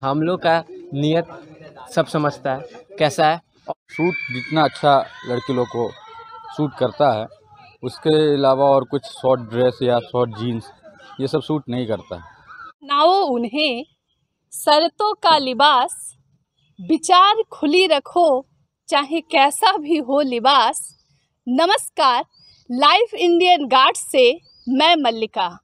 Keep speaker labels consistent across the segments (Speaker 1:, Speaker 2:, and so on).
Speaker 1: हम लोग का नियत सब समझता है कैसा है।
Speaker 2: सूट जितना अच्छा लड़के लोग को सूट करता है, उसके अलावा और कुछ शॉर्ट ड्रेस या शॉर्ट जीन्स ये सब सूट नहीं करता।
Speaker 3: नाओ उन्हें शर्तों का लिबास, विचार खुली रखो चाहे कैसा भी हो लिबास। नमस्कार, लाइफ इंडियन गार्ड से मैं मल्लिका।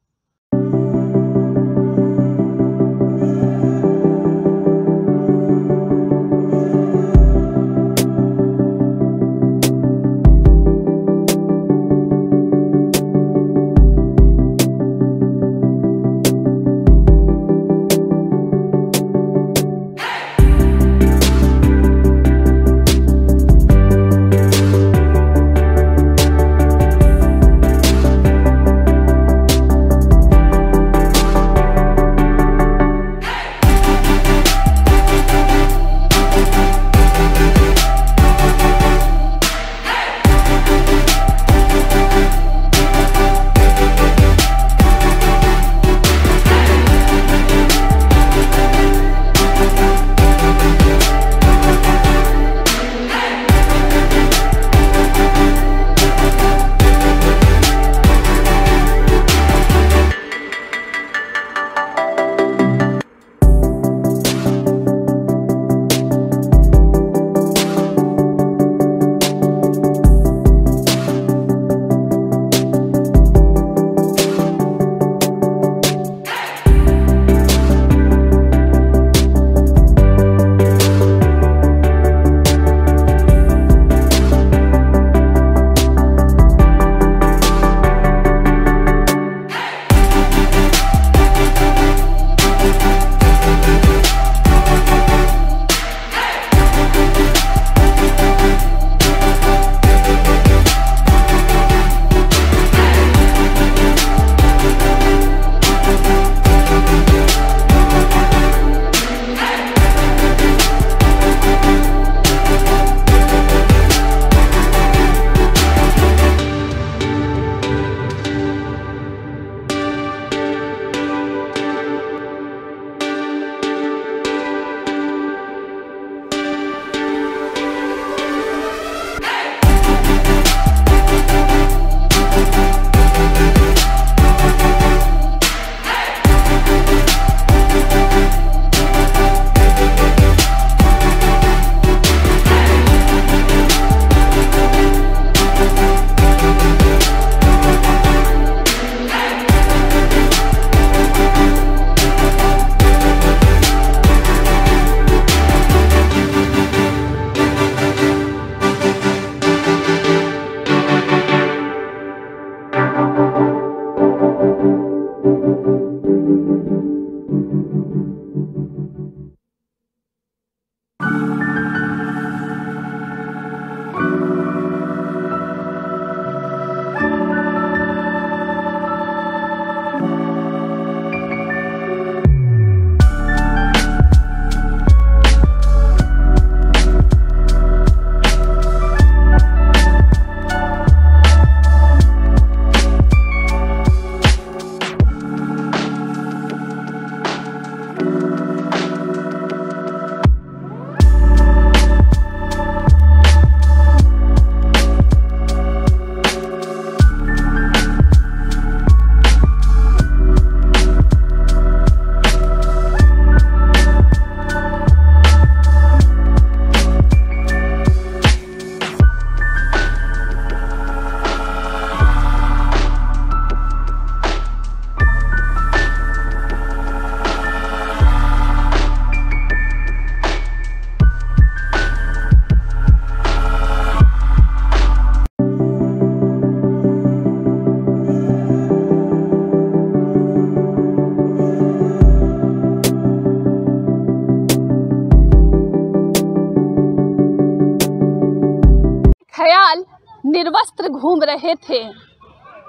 Speaker 3: ख्याल निर्वस्त्र घूम रहे थे,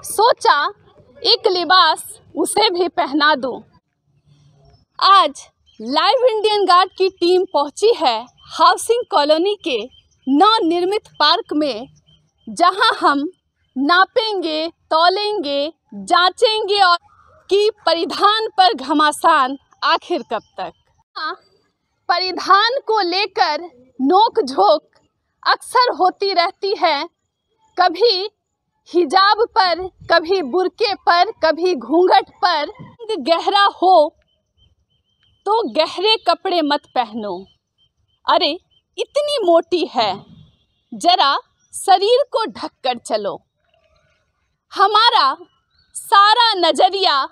Speaker 3: सोचा एक लिबास उसे भी पहना दूं। आज लाइव इंडियन गार्ड की टीम पहुंची है हाउसिंग कॉलोनी के नवनिर्मित पार्क में, जहां हम नापेंगे, तौलेंगे, जांचेंगे और कि परिधान पर घमासान आखिर कब तक। परिधान को लेकर नोक झोंक अक्सर होती रहती है, कभी हिजाब पर, कभी बुर्के पर, कभी घूंघट पर। गहरा हो तो गहरे कपड़े मत पहनो, अरे इतनी मोटी है, जरा शरीर को ढककर चलो। हमारा सारा नजरिया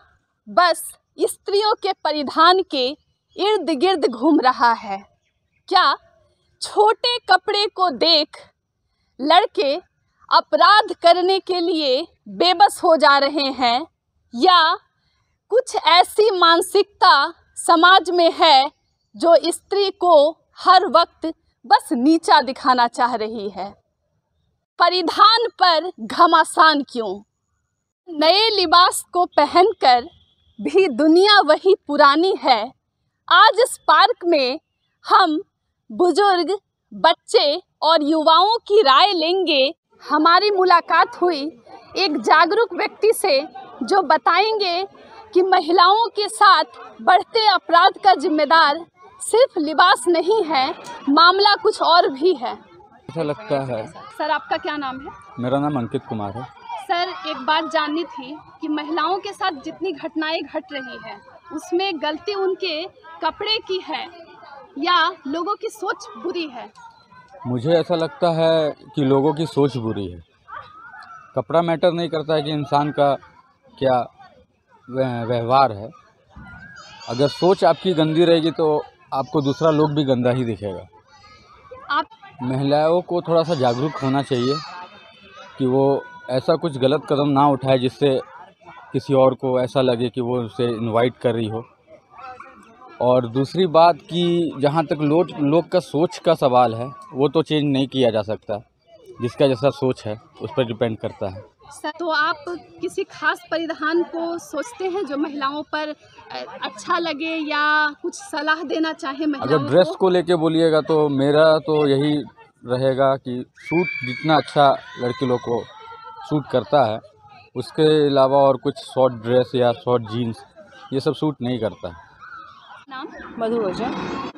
Speaker 3: बस स्त्रियों के परिधान के इर्द गिर्द घूम रहा है। क्या छोटे कपड़े को देख लड़के अपराध करने के लिए बेबस हो जा रहे हैं, या कुछ ऐसी मानसिकता समाज में है जो स्त्री को हर वक्त बस नीचा दिखाना चाह रही है? परिधान पर घमासान क्यों? नए लिबास को पहनकर भी दुनिया वही पुरानी है। आज इस पार्क में हम बुजुर्ग, बच्चे और युवाओं की राय लेंगे। हमारी मुलाकात हुई एक जागरूक व्यक्ति से जो बताएंगे कि महिलाओं के साथ बढ़ते अपराध का जिम्मेदार सिर्फ लिबास नहीं है, मामला कुछ और भी है।
Speaker 2: ऐसा लगता है।
Speaker 3: सर, आपका क्या नाम है?
Speaker 2: मेरा नाम अंकित कुमार है।
Speaker 3: सर, एक बात जाननी थी कि महिलाओं के साथ जितनी घटनाएं घट रही है उसमें गलती उनके कपड़े की है या लोगों की सोच बुरी है?
Speaker 2: मुझे ऐसा लगता है कि लोगों की सोच बुरी है। कपड़ा मैटर नहीं करता है कि इंसान का क्या व्यवहार है। अगर सोच आपकी गंदी रहेगी तो आपको दूसरा लोग भी गंदा ही दिखेगा।
Speaker 3: आप
Speaker 2: महिलाओं को थोड़ा सा जागरूक होना चाहिए कि वो ऐसा कुछ गलत कदम ना उठाए जिससे किसी और को ऐसा लगे कि वो उसे इनवाइट कर रही हो। और दूसरी बात कि जहाँ तक लोग का सोच का सवाल है, वो तो चेंज नहीं किया जा सकता। जिसका जैसा सोच है उस पर डिपेंड करता है।
Speaker 3: सर, तो आप किसी खास परिधान को सोचते हैं जो महिलाओं पर अच्छा लगे, या कुछ सलाह देना चाहे महिलाओं
Speaker 2: अगर ड्रेस को लेके बोलिएगा तो मेरा तो यही रहेगा कि सूट जितना अच्छा लड़की लोग को सूट करता है, उसके अलावा और कुछ शॉर्ट ड्रेस या शॉर्ट जीन्स ये सब सूट नहीं करता है।
Speaker 3: नाम?
Speaker 4: मधुजा।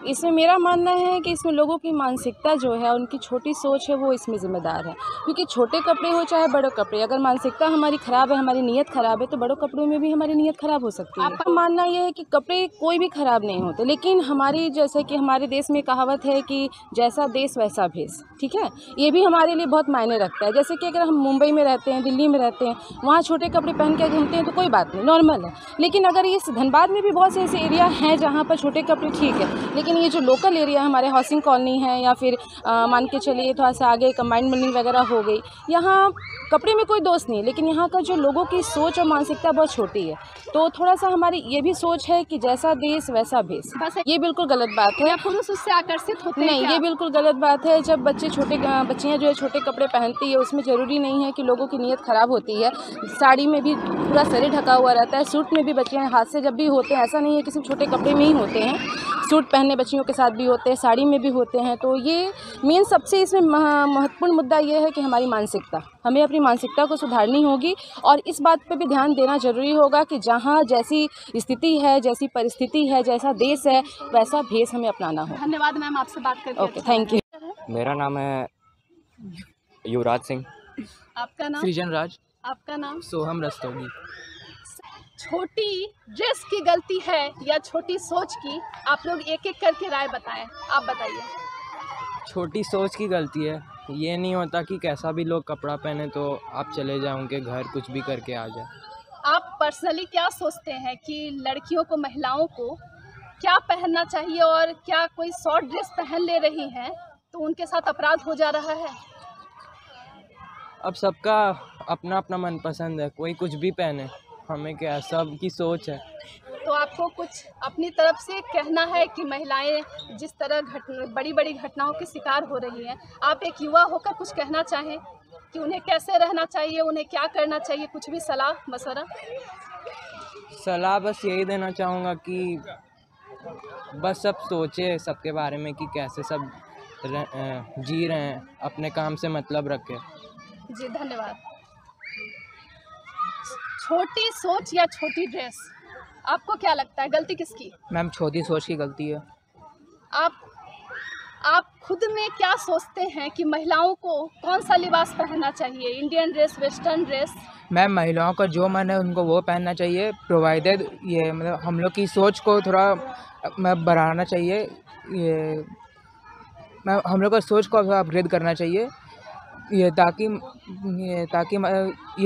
Speaker 4: इसमें मेरा मानना है कि इसमें लोगों की मानसिकता जो है, उनकी छोटी सोच है, वो इसमें ज़िम्मेदार है। क्योंकि छोटे कपड़े हो चाहे बड़े कपड़े, अगर मानसिकता हमारी ख़राब है, हमारी नीयत ख़राब है, तो बड़ों कपड़ों में भी हमारी नीयत ख़राब हो सकती है। आपका मानना यह है कि कपड़े कोई भी ख़राब नहीं होते, लेकिन हमारी जैसे कि हमारे देश में कहावत है कि जैसा देश वैसा भेष, ठीक है, ये भी हमारे लिए बहुत मायने रखता है। जैसे कि अगर हम मुंबई में रहते हैं, दिल्ली में रहते हैं, वहाँ छोटे कपड़े पहन के घूमते हैं तो कोई बात नहीं, नॉर्मल है। लेकिन अगर इस धनबाद में भी बहुत से ऐसे एरिया हैं जहाँ पर छोटे कपड़े ठीक है, लेकिन ये जो लोकल एरिया हमारे हाउसिंग कॉलोनी है, या फिर मान के चलिए थोड़ा सा आगे कंबाइंड बिल्डिंग वगैरह हो गई, यहाँ कपड़े में कोई दोष नहीं, लेकिन यहाँ का जो लोगों की सोच और मानसिकता बहुत छोटी है। तो थोड़ा सा हमारी ये भी सोच है कि जैसा देश वैसा भेष, बस ये बिल्कुल गलत बात है।
Speaker 3: पुरुष उससे आकर्षित होते हैं?
Speaker 4: नहीं, ये बिल्कुल गलत बात है। जब बच्चियाँ जो है छोटे कपड़े पहनती है, उसमें ज़रूरी नहीं है कि लोगों की नीयत ख़राब होती है। साड़ी में भी पूरा शरीर ढका हुआ रहता है, सूट में भी बच्चियाँ हाथ से जब भी होते हैं, ऐसा नहीं है कि सिर्फ छोटे कपड़े में ही होते हैं, सूट पहनने बच्चियों के साथ भी होते हैं, साड़ी में भी होते हैं। तो ये मेन सबसे इसमें महत्वपूर्ण मुद्दा ये है कि हमारी मानसिकता, हमें अपनी मानसिकता को सुधारनी होगी, और इस बात पे भी ध्यान देना ज़रूरी होगा कि जहाँ जैसी स्थिति है, जैसी परिस्थिति है, जैसा देश है, वैसा भेष हमें अपनाना हो।
Speaker 3: धन्यवाद मैम, आपसे बात करके
Speaker 4: ओके, थैंक यू।
Speaker 1: मेरा नाम है युवराज सिंह।
Speaker 3: आपका नाम?
Speaker 1: सृजन राज।
Speaker 3: आपका नाम?
Speaker 1: सोहम रस्तोगी।
Speaker 3: छोटी ड्रेस की गलती है या छोटी सोच की? आप लोग एक एक करके राय बताएं। आप बताइए।
Speaker 5: छोटी सोच की गलती है। ये नहीं होता कि कैसा भी लोग कपड़ा पहने तो आप चले जाएं उनके घर, कुछ भी करके आ जाए।
Speaker 3: आप पर्सनली क्या सोचते हैं कि लड़कियों को, महिलाओं को क्या पहनना चाहिए, और क्या कोई शॉर्ट ड्रेस पहन ले रही हैं तो उनके साथ अपराध हो जा रहा है?
Speaker 5: अब सबका अपना अपना मनपसंद है, कोई कुछ भी पहने, हमें क्या, सब की सोच है।
Speaker 3: तो आपको कुछ अपनी तरफ से कहना है कि महिलाएं जिस तरह बड़ी बड़ी घटनाओं के शिकार हो रही हैं, आप एक युवा होकर कुछ कहना चाहें कि उन्हें कैसे रहना चाहिए, उन्हें क्या करना चाहिए, कुछ भी सलाह मशवरा?
Speaker 5: सलाह बस यही देना चाहूँगा कि बस सब सोचे सबके बारे में कि कैसे सब जी रहे हैं, अपने काम से मतलब रखें।
Speaker 3: जी धन्यवाद। छोटी सोच या छोटी ड्रेस, आपको क्या लगता है गलती किसकी?
Speaker 1: मैम, छोटी सोच की गलती है।
Speaker 3: आप खुद में क्या सोचते हैं कि महिलाओं को कौन सा लिबास पहनना चाहिए, Indian dress, western dress?
Speaker 5: Ma'am, महिलाओं का जो मन है उनको वो पहनना चाहिए, प्रोवाइडेड ये मतलब हम लोग की सोच को थोड़ा बढ़ाना चाहिए, ये हम लोग का सोच को अपग्रेड करना चाहिए, ये ताकि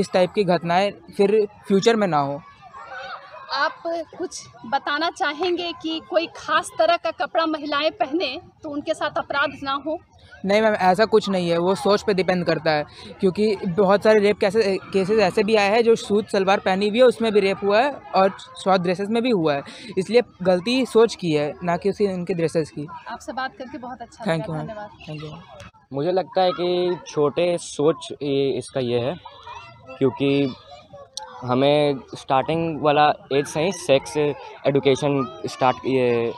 Speaker 5: इस टाइप की घटनाएं फिर फ्यूचर में ना हो।
Speaker 3: आप कुछ बताना चाहेंगे कि कोई खास तरह का कपड़ा महिलाएं पहने तो उनके साथ अपराध ना हो?
Speaker 5: नहीं मैम, ऐसा कुछ नहीं है, वो सोच पे डिपेंड करता है, क्योंकि बहुत सारे रेप केसेस ऐसे भी आए हैं जो सूट सलवार पहनी हुई है उसमें भी रेप हुआ है और शॉर्ट ड्रेसेस में भी हुआ है, इसलिए गलती सोच की है ना कि उनके ड्रेसेस की।
Speaker 3: आपसे बात करके बहुत अच्छा
Speaker 5: थैंक
Speaker 3: लगा,
Speaker 5: यू मैम,
Speaker 3: धन्यवाद।
Speaker 5: Thank you.
Speaker 6: मुझे लगता है कि छोटे सोच इसका ये है, क्योंकि हमें स्टार्टिंग वाला एज से ही सेक्स एडुकेशन स्टार्ट ये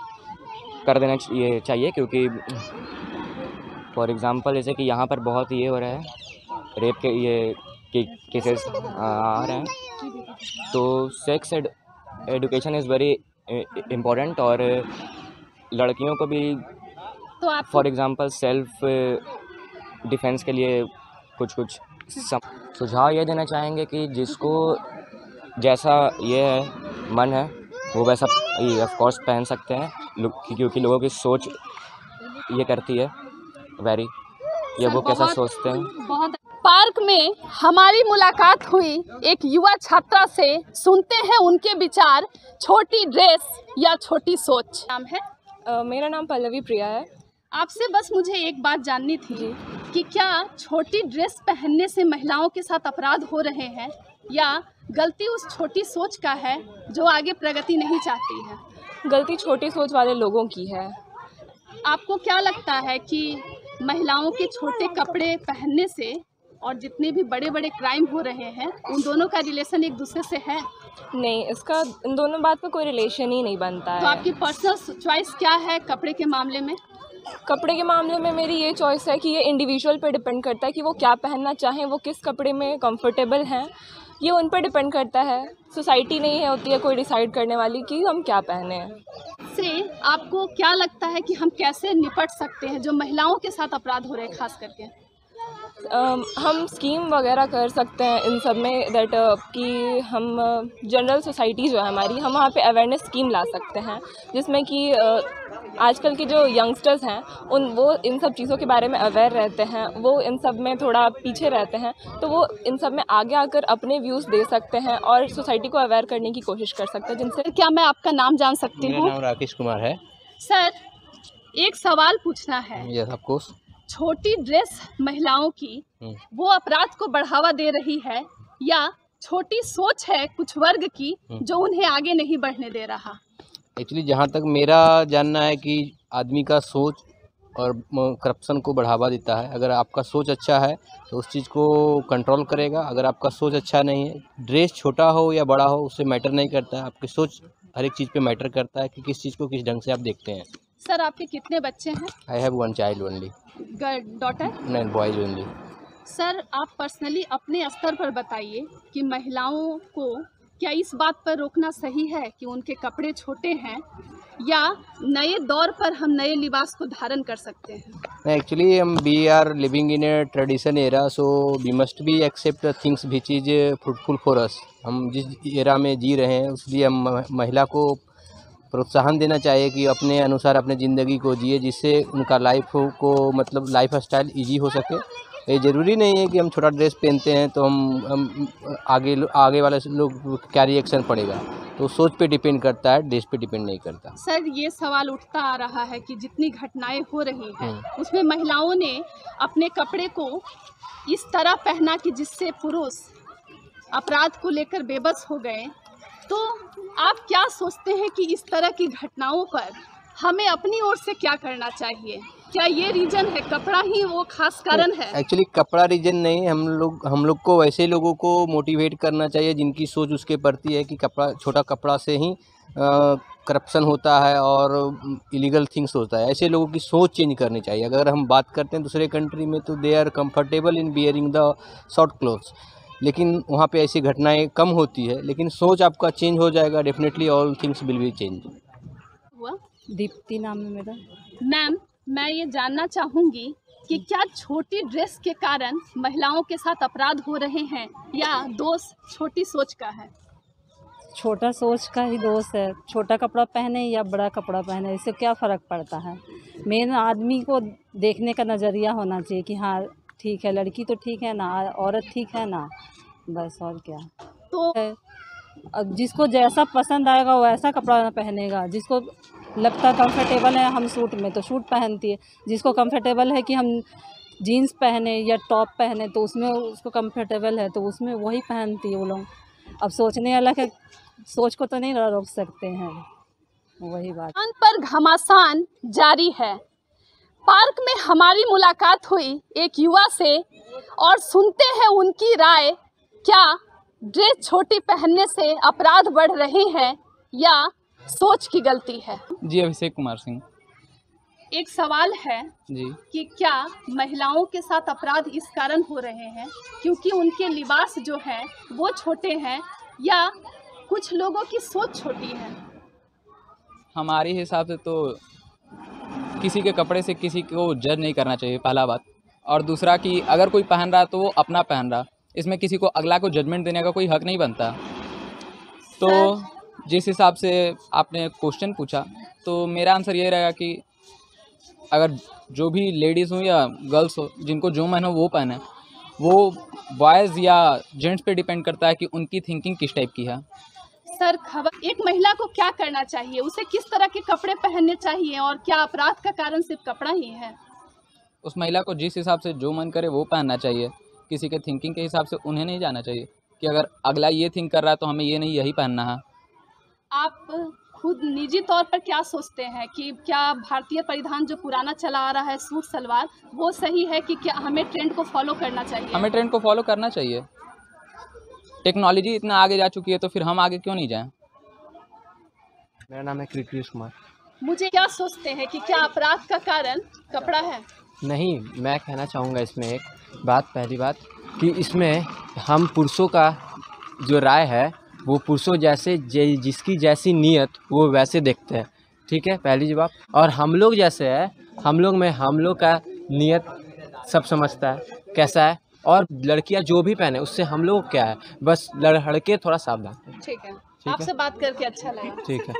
Speaker 6: कर देना चाहिए, क्योंकि फॉर एग्ज़ाम्पल जैसे कि यहाँ पर बहुत ये हो रहा है, रेप के केसेस आ रहे हैं, तो sex education is very important. और लड़कियों को भी
Speaker 3: तो आप
Speaker 6: फॉर एग्ज़ाम्पल सेल्फ डिफेंस के लिए कुछ सुझाव ये देना चाहेंगे कि जिसको जैसा ये है मन है वो वैसा ऑफ कोर्स पहन सकते हैं, क्योंकि लोगों की सोच ये करती है वेरी, ये वो कैसा सोचते हैं।
Speaker 3: बहुत पार्क में हमारी मुलाकात हुई एक युवा छात्रा से, सुनते हैं उनके विचार, छोटी ड्रेस या छोटी सोच। नाम है?
Speaker 4: मेरा नाम पल्लवी प्रिया है।
Speaker 3: आपसे बस मुझे एक बात जाननी थी कि क्या छोटी ड्रेस पहनने से महिलाओं के साथ अपराध हो रहे हैं या गलती उस छोटी सोच का है जो आगे प्रगति नहीं चाहती है?
Speaker 4: गलती छोटी सोच वाले लोगों की है।
Speaker 3: आपको क्या लगता है कि महिलाओं के छोटे कपड़े पहनने से और जितने भी बड़े बड़े क्राइम हो रहे हैं उन दोनों का रिलेशन एक दूसरे से है?
Speaker 4: नहीं, इसका इन दोनों बात का कोई रिलेशन ही नहीं बनता
Speaker 3: तो
Speaker 4: है।
Speaker 3: आपकी पर्सनल चॉइस क्या है कपड़े के मामले में?
Speaker 4: कपड़े के मामले में मेरी ये चॉइस है कि ये इंडिविजुअल पे डिपेंड करता है कि वो क्या पहनना चाहें, वो किस कपड़े में कंफर्टेबल हैं, ये उन पर डिपेंड करता है। सोसाइटी नहीं है होती है कोई डिसाइड करने वाली कि हम क्या पहने हैं।
Speaker 3: से आपको क्या लगता है कि हम कैसे निपट सकते हैं जो महिलाओं के साथ अपराध हो रहे हैं खास करके?
Speaker 4: हम स्कीम वगैरह कर सकते हैं इन सब में, दैट कि हम जनरल सोसाइटी जो है हमारी, हम वहाँ पे अवेयरनेस स्कीम ला सकते हैं जिसमें कि आजकल के जो यंगस्टर्स हैं वो इन सब चीज़ों के बारे में अवेयर रहते हैं, वो इन सब में थोड़ा पीछे रहते हैं, तो वो इन सब में आगे आकर अपने व्यूज़ दे सकते हैं और सोसाइटी को अवेयर करने की कोशिश कर सकते हैं। जिनसे
Speaker 3: क्या मैं आपका नाम जान सकती
Speaker 7: मेरा
Speaker 3: हूँ?
Speaker 7: नाम राकेश कुमार है।
Speaker 3: सर, एक सवाल पूछना है।
Speaker 7: Yes of course.
Speaker 3: छोटी ड्रेस महिलाओं की वो अपराध को बढ़ावा दे रही है या छोटी सोच है कुछ वर्ग की जो उन्हें आगे नहीं बढ़ने दे रहा?
Speaker 7: एक्चुअली जहाँ तक मेरा जानना है कि आदमी का सोच और करप्शन को बढ़ावा देता है। अगर आपका सोच अच्छा है तो उस चीज़ को कंट्रोल करेगा, अगर आपका सोच अच्छा नहीं है, ड्रेस छोटा हो या बड़ा हो उससे मैटर नहीं करता है, आपकी सोच हर एक चीज़ पे मैटर करता है कि किस चीज़ को किस ढंग से आप देखते हैं।
Speaker 3: सर, आपके कितने बच्चे हैं?
Speaker 7: I have one child only.
Speaker 3: Daughter?
Speaker 7: नहीं, बॉयज ओनली।
Speaker 3: सर, आप पर्सनली अपने स्तर पर बताइए कि महिलाओं को क्या इस बात पर रोकना सही है कि उनके कपड़े छोटे हैं या नए दौर पर हम नए लिबास को धारण कर सकते हैं?
Speaker 7: Actually we are living in a tradition era, so we must be accept things which is fruitful for us. हम जिस एरा में जी रहे हैं उसलिए हम महिला को प्रोत्साहन देना चाहिए कि अपने अनुसार अपने ज़िंदगी को जिए, जिससे उनका लाइफ को मतलब लाइफ स्टाइल ईजी हो सके। ये ज़रूरी नहीं है कि हम छोटा ड्रेस पहनते हैं तो हम आगे वाले लोग क्या रिएक्शन पड़ेगा, तो सोच पे डिपेंड करता है, ड्रेस पे डिपेंड नहीं करता।
Speaker 3: सर, ये सवाल उठता आ रहा है कि जितनी घटनाएं हो रही हैं उसमें महिलाओं ने अपने कपड़े को इस तरह पहना कि जिससे पुरुष अपराध को लेकर बेबस हो गए, तो आप क्या सोचते हैं कि इस तरह की घटनाओं पर हमें अपनी ओर से क्या करना चाहिए? क्या ये रीजन है, कपड़ा ही वो खास कारण है?
Speaker 7: एक्चुअली कपड़ा रीजन नहीं, हम लोग को वैसे लोगों को मोटिवेट करना चाहिए जिनकी सोच उसके प्रति है कि कपड़ा छोटा कपड़ा से ही करप्शन होता है और इलीगल थिंग्स होता है। ऐसे लोगों की सोच चेंज करनी चाहिए। अगर हम बात करते हैं दूसरे कंट्री में तो they are comfortable in bearing the short clothes, लेकिन वहाँ पे ऐसी घटनाएं कम होती है। लेकिन सोच आपका चेंज हो जाएगा, definitely all things will be change.
Speaker 3: हुआ
Speaker 8: दीप्ति नाम है मेरा।
Speaker 3: मैम, मैं ये जानना चाहूँगी कि क्या छोटी ड्रेस के कारण महिलाओं के साथ अपराध हो रहे हैं या दोष छोटी सोच का है?
Speaker 8: छोटा सोच का ही दोष है। छोटा कपड़ा पहने या बड़ा कपड़ा पहने, इससे क्या फ़र्क पड़ता है? मेन आदमी को देखने का नज़रिया होना चाहिए कि हाँ ठीक है, लड़की तो ठीक है ना, औरत ठीक है ना, बस और क्या।
Speaker 3: तो
Speaker 8: अब जिसको जैसा पसंद आएगा वो ऐसा कपड़ा पहनेगा। जिसको लगता कंफर्टेबल है हम सूट में तो सूट पहनती है, जिसको कंफर्टेबल है कि हम जीन्स पहने या टॉप पहने तो उसमें उसको कंफर्टेबल है तो उसमें वही पहनती है वो लोग। अब सोचने अलग है, सोच को तो नहीं रोक सकते हैं, वही बात।
Speaker 3: दुकान पर घमासान जारी है। पार्क में हमारी मुलाकात हुई एक युवा से और सुनते हैं उनकी राय। क्या ड्रेस छोटी पहनने से अपराध बढ़ रहे हैं या सोच की गलती है?
Speaker 9: जी, अभिषेक कुमार सिंह।
Speaker 3: एक सवाल है
Speaker 9: जी,
Speaker 3: कि क्या महिलाओं के साथ अपराध इस कारण हो रहे हैं क्योंकि उनके लिबास जो है वो छोटे हैं या कुछ लोगों की सोच छोटी है?
Speaker 9: हमारे हिसाब से तो किसी के कपड़े से किसी को जज नहीं करना चाहिए, पहला बात। और दूसरा कि अगर कोई पहन रहा तो वो अपना पहन रहा, इसमें किसी को अगला को जजमेंट देने का कोई हक नहीं बनता। तो जिस हिसाब से आपने क्वेश्चन पूछा तो मेरा आंसर ये रहेगा कि अगर जो भी लेडीज़ हो या गर्ल्स हो, जिनको जो मन हो वो पहने। वो बॉयज़ या जेंट्स पे डिपेंड करता है कि उनकी थिंकिंग किस टाइप की है।
Speaker 3: सर, खबर एक महिला को क्या करना चाहिए? उसे किस तरह के कपड़े पहनने चाहिए और क्या अपराध का कारण सिर्फ कपड़ा ही है?
Speaker 9: उस महिला को जिस हिसाब से जो मन करे वो पहनना चाहिए। किसी के थिंकिंग के हिसाब से उन्हें नहीं जाना चाहिए कि अगर अगला ये थिंक कर रहा है तो हमें ये नहीं, यही पहनना है।
Speaker 3: आप खुद निजी तौर पर क्या सोचते हैं कि क्या भारतीय परिधान जो पुराना चला आ रहा है सूट सलवार, वो सही है कि क्या हमें ट्रेंड को फॉलो करना चाहिए?
Speaker 9: हमें ट्रेंड को फॉलो करना चाहिए। टेक्नोलॉजी इतना आगे जा चुकी है तो फिर हम आगे क्यों नहीं जाएं?
Speaker 1: मेरा नाम है कृष्ण कुमार।
Speaker 3: मुझे क्या सोचते हैं कि क्या अपराध का कारण कपड़ा है?
Speaker 1: नहीं, मैं कहना चाहूँगा इसमें एक बात, पहली बात कि इसमें हम पुरुषों का जो राय है वो पुरुषों जैसे जिसकी जैसी नीयत वो वैसे देखते हैं, ठीक है, पहली बात। और हम लोग जैसे है, हम लोग का नीयत सब समझता है कैसा है, और लड़कियां जो भी पहने उससे हम लोग क्या है, बस लड़के थोड़ा सावधान।
Speaker 3: ठीक है, आपसे बात करके अच्छा लगा।
Speaker 1: ठीक है।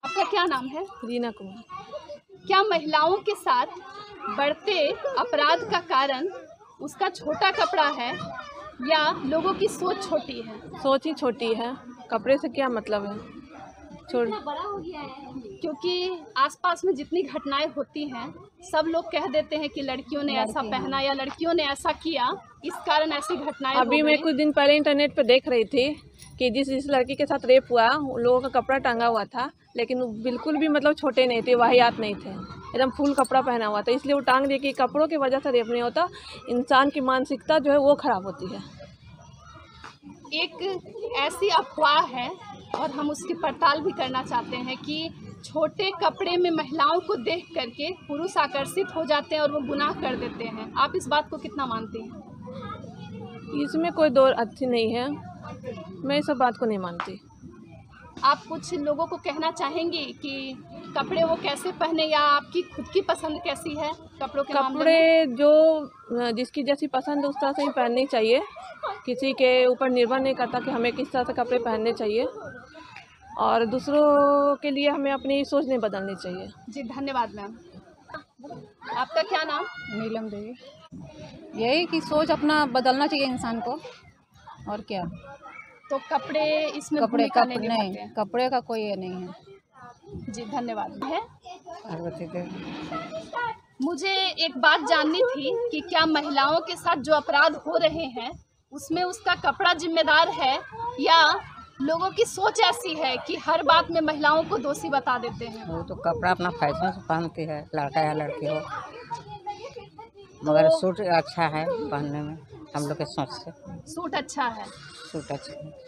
Speaker 3: आपका क्या नाम है?
Speaker 4: रीना कुमार।
Speaker 3: क्या महिलाओं के साथ बढ़ते अपराध का कारण उसका छोटा कपड़ा है या लोगों की सोच छोटी है?
Speaker 4: सोच ही छोटी है, कपड़े से क्या मतलब है।
Speaker 3: क्योंकि आसपास में जितनी घटनाएं होती हैं सब लोग कह देते हैं कि लड़कियों ने ऐसा पहना या लड़कियों ने ऐसा किया, इस कारण ऐसी घटनाएं
Speaker 4: अभी
Speaker 3: हो
Speaker 4: मैं
Speaker 3: गई।
Speaker 4: कुछ दिन पहले इंटरनेट पे देख रही थी कि जिस लड़की के साथ रेप हुआ उन लोगों का कपड़ा टांगा हुआ था, लेकिन वो बिल्कुल भी मतलब छोटे नहीं थे, वाहियात नहीं थे, एकदम फुल कपड़ा पहना हुआ था। इसलिए वो टांग दिए कि कपड़ों की वजह से रेप नहीं होता, इंसान की मानसिकता जो है वो खराब होती है।
Speaker 3: एक ऐसी अफवाह है और हम उसकी पड़ताल भी करना चाहते हैं कि छोटे कपड़े में महिलाओं को देख करके पुरुष आकर्षित हो जाते हैं और वो गुनाह कर देते हैं। आप इस बात को कितना मानते हैं?
Speaker 4: इसमें कोई दो अच्छी नहीं है, मैं इस बात को नहीं मानती।
Speaker 3: आप कुछ लोगों को कहना चाहेंगे कि कपड़े वो कैसे पहने या आपकी खुद की पसंद कैसी है कपड़ों के मामले में?
Speaker 4: कपड़े जो जिसकी जैसी पसंद है उस तरह से ही पहननी चाहिए, किसी के ऊपर निर्भर नहीं करता कि हमें किस तरह से कपड़े पहनने चाहिए, और दूसरों के लिए हमें अपनी सोच नहीं बदलनी चाहिए।
Speaker 3: जी धन्यवाद मैम। आपका क्या नाम?
Speaker 10: नीलम देवी। यही कि सोच अपना बदलना चाहिए इंसान को, और क्या।
Speaker 3: तो कपड़े इसमें
Speaker 10: कपड़े
Speaker 3: भूमिका नहीं निभाते
Speaker 10: नहीं,
Speaker 3: हैं।
Speaker 10: कपड़े का कोई ये नहीं है।
Speaker 3: जी धन्यवाद। है
Speaker 10: पार्वती देवी।
Speaker 3: मुझे एक बात जाननी थी कि क्या महिलाओं के साथ जो अपराध हो रहे हैं उसमें उसका कपड़ा जिम्मेदार है या लोगों की सोच ऐसी है कि हर बात में महिलाओं को दोषी बता देते हैं?
Speaker 10: वो तो कपड़ा अपना फैशन से पहनती है, लड़का या लड़की हो, मगर सूट अच्छा है पहनने में। हम लोग के सोच से
Speaker 3: सूट अच्छा है।
Speaker 10: सूट अच्छा है।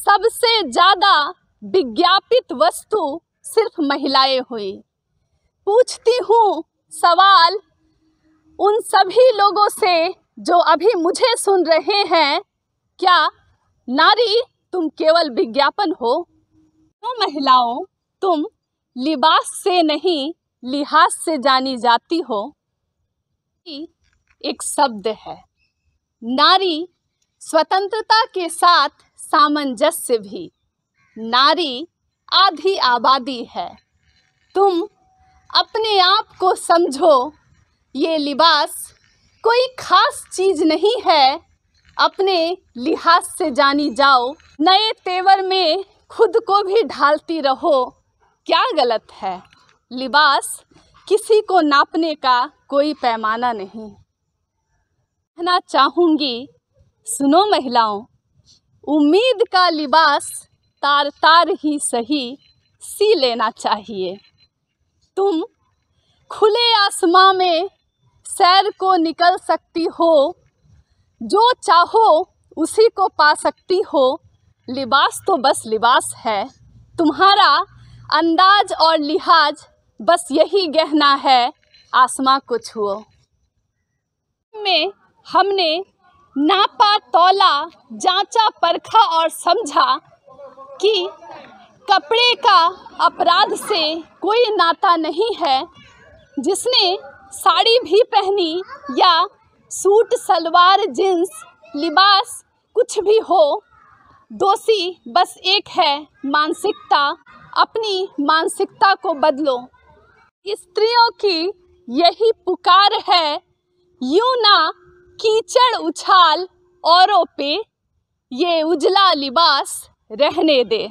Speaker 3: सबसे ज़्यादा विज्ञापित वस्तु सिर्फ महिलाएं हुई। पूछती हूँ सवाल उन सभी लोगों से जो अभी मुझे सुन रहे हैं, क्या नारी तुम केवल विज्ञापन हो? तो महिलाओं, तुम लिबास से नहीं लिहाज से जानी जाती हो। एक शब्द है, नारी स्वतंत्रता के साथ सामंजस्य भी। नारी आधी आबादी है। तुम अपने आप को समझो, ये लिबास कोई खास चीज़ नहीं है। अपने लिहाज से जानी जाओ। नए तेवर में खुद को भी ढालती रहो, क्या गलत है? लिबास किसी को नापने का कोई पैमाना नहीं। कहना चाहूँगी, सुनो महिलाओं, उम्मीद का लिबास तार तार ही सही सी लेना चाहिए। तुम खुले आसमां में सैर को निकल सकती हो, जो चाहो उसी को पा सकती हो। लिबास तो बस लिबास है, तुम्हारा अंदाज और लिहाज बस यही गहना है, आसमां को छुओ। में हमने नापा तौला, जांचा परखा और समझा कि कपड़े का अपराध से कोई नाता नहीं है। जिसने साड़ी भी पहनी या सूट सलवार जींस, लिबास कुछ भी हो, दोषी बस एक है, मानसिकता। अपनी मानसिकता को बदलो। स्त्रियों की यही पुकार है, यूं ना कीचड़ उछाल औरों पे, ये उजला लिबास रहने दे।